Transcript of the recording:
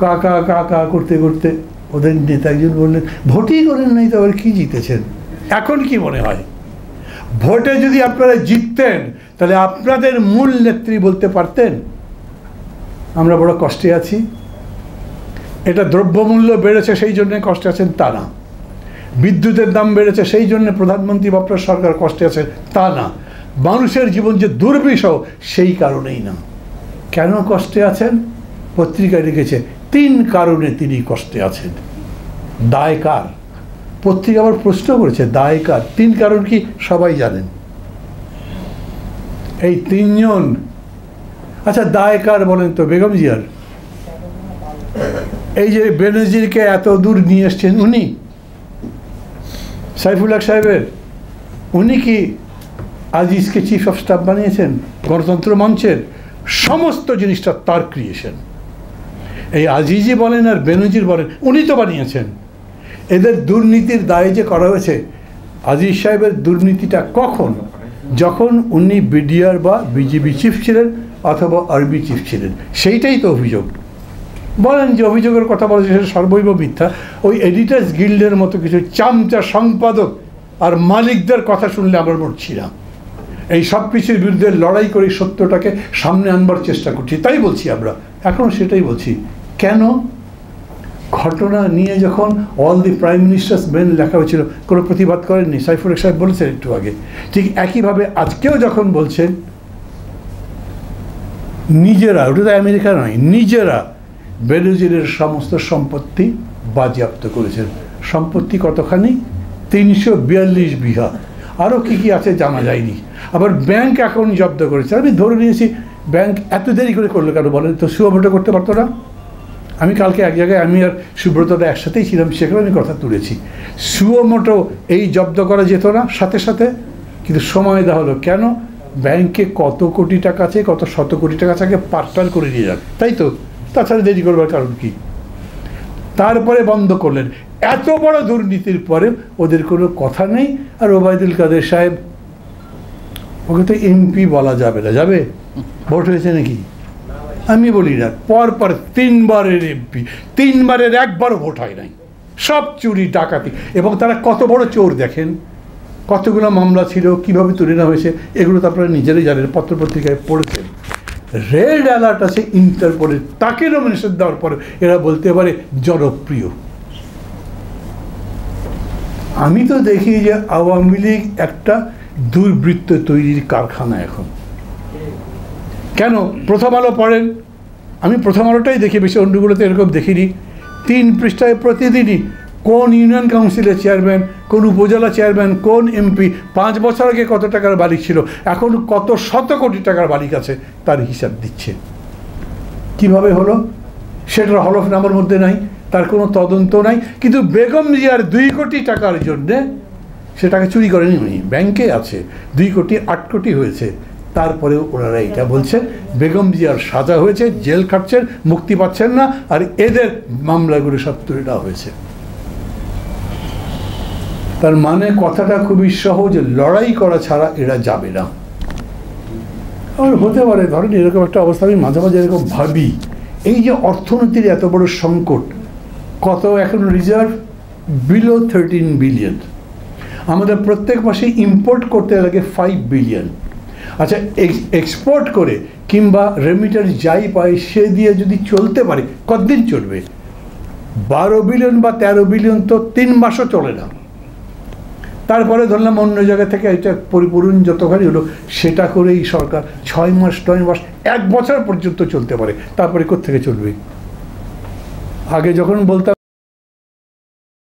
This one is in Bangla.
কা কা কা কা করতে করতে ওদের নেতা একজন বললেন, ভোটই করেন নাই তো আবার কি জিতেছেন? এখন কি মনে হয়, ভোটে যদি আপনারা জিততেন তাহলে আপনাদের মূল নেত্রী বলতে পারতেন আমরা বড় কষ্টে আছি? এটা দ্রব্যমূল্য বেড়েছে সেই জন্য কষ্টে আছেন তা না, বিদ্যুতের দাম বেড়েছে সেই জন্য প্রধানমন্ত্রী বা আপনার সরকার কষ্টে আছেন তা না, মানুষের জীবন যে দুর্বিষহ সেই কারণেই না। কেন কষ্টে আছেন? পত্রিকায় লিখেছে 3 কারণে তিনি কষ্টে আছেন। দায় কার? পত্রিকা আবার প্রশ্ন করেছে দায় কার? 3 কারণ কি সবাই জানেন। এই 3 জন, আচ্ছা দায় কার বলেন তো? বেগম জিয়ার। এই যে বেনজিরকে এত দূর নিয়ে এসছেন উনি, সাইফুল হক সাহেবের, উনি কি আজিজকে চিফ অফ স্টাফ বানিয়েছেন? গণতন্ত্র মঞ্চের সমস্ত জিনিসটা তার ক্রিয়েশন। এই আজিজি বলেন আর বেনজির বলেন, উনি তো বানিয়েছেন। এদের দুর্নীতির দায়ে যে করা হয়েছে, আজিজ সাহেবের দুর্নীতিটা কখন? যখন উনি বিডিআর বা বিজিবি চিফ ছিলেন অথবা আরবি চিফ ছিলেন, সেইটাই তো অভিযোগ। বলেন যে অভিযোগের কথা বলে সেটা সর্বৈব মিথ্যা। ওই এডিটার্স গিল্ডের মতো কিছু চামচা সম্পাদক আর মালিকদের কথা শুনলে আমরা মরছি না। এই সব কিছুর বিরুদ্ধে লড়াই করে সত্যটাকে সামনে আনবার চেষ্টা করছি, তাই বলছি আমরা এখন সেটাই বলছি। কেন? ঘটনা নিয়ে যখন all the prime ministers main লেখা হয়েছিল কোনো প্রতিবাদ করেননি, সাইফুল হক সাহেব বলেছেন একটু আগে। ঠিক একইভাবে আজকেও যখন বলছেন নিজেরা, ওটা তো আমেরিকা নয়, নিজেরা বেনজিরের সমস্ত সম্পত্তি বাজেয়াপ্ত করেছেন। সম্পত্তি কতখানি? 342 বিঘা, আরও কী কী আছে জানা যায়নি। আবার ব্যাংক অ্যাকাউন্ট জব্দ করেছে। আমি ধরে নিয়েছি ব্যাংক এত দেরি করে করলো কেন বলেন তো? সুব্রত করতে পারতো না? আমি কালকে এক জায়গায়, আমি আর সুব্রতদা একসাথেই ছিলাম, সেখানে আমি কথা তুলেছি। সুমোটো এই জব্দ করা যেত না সাথে সাথে, কিন্তু সময় দেওয়া হলো। কেন? ব্যাংকে কত কোটি টাকা আছে, কত শত কোটি টাকা আছে, পার্টাল করে নিয়ে যান, তাই তো? তাছাড়া দেরি করবার কারণ কি? তারপরে বন্ধ করলেন। এত বড় দুর্নীতির পরে ওদের কোনো কথা নেই। আর ওবায়দুল কাদের সাহেব, ওকে তো এমপি বলা যাবে না। যাবে? ভোট হয়েছে নাকি? আমি বলি না, পরপর 3 বারের এমপি, 3 বারের একবারও ভোট হয় নাই। সব চুরি ডাকাতি, এবং তারা কত বড় চোর দেখেন। কতগুলো মামলা ছিল, কিভাবে তুলে নেওয়া হয়েছে, এগুলো তো আপনারা নিজেরাই জানেন, পত্রপত্রিকায় পড়েছেন। রেড অ্যালার্ট আছে ইন্টারপোলের, তাকে নমিনেশন দেওয়ার পরে এরা বলতে পারে জনপ্রিয়। আমি তো দেখি যে আওয়ামী লীগ একটা দুর্বৃত্ত তৈরির কারখানা এখন। কেন? প্রথম আলো পড়েন, আমি প্রথম আলোটাই দেখি বেশি, অন্যগুলোতে এরকম দেখিনি। 3 পৃষ্ঠায় প্রতিদিনই কোন ইউনিয়ন কাউন্সিলের চেয়ারম্যান, কোন উপজেলা চেয়ারম্যান, কোন এমপি 5 বছর আগে কত টাকার মালিক ছিল, এখন কত শত কোটি টাকার মালিক আছে, তার হিসাব দিচ্ছে। কিভাবে হলো সেটার হলফনামার মধ্যে নাই, তার কোনো তদন্ত নাই। কিন্তু বেগম জিয়ার 2 কোটি টাকার জন্যে, সেটাকে চুরি করেনি উনি, ব্যাংকে আছে, 2 কোটি 8 কোটি হয়েছে। তারপরেও ওনারা এটা বলছেন বেগম জিয়ার সাজা হয়েছে, জেল খাটছেন, মুক্তি পাচ্ছেন না, আর এদের মামলাগুলো সব তুলে দেওয়া হয়েছে। তার মানে কথাটা খুবই সহজ, লড়াই করা ছাড়া এরা যাবে না। আর হতে পারে ধরেন এরকম একটা অবস্থা, আমি মাঝে মাঝে এরকম ভাবি, এই যে অর্থনীতির এত বড় সংকট, কত এখন রিজার্ভ? Below 13 billion. আমাদের প্রত্যেক মাসে ইম্পোর্ট করতে লাগে 5 বিলিয়ন। আচ্ছা, এক্সপোর্ট করে কিংবা রেমিটার যাই পায় সে দিয়ে যদি চলতে পারে, কতদিন চলবে? 12 বিলিয়ন বা 13 বিলিয়ন তো 3 মাসও চলে না। তারপরে ধরলাম অন্য জায়গা থেকে এটা পরিপূরণ যতখানি হলো, সেটা করেই সরকার 6 মাস 9 মাস 1 বছর পর্যন্ত চলতে পারে। তারপরে কোত্থেকে চলবে? আগে যখন বলতাম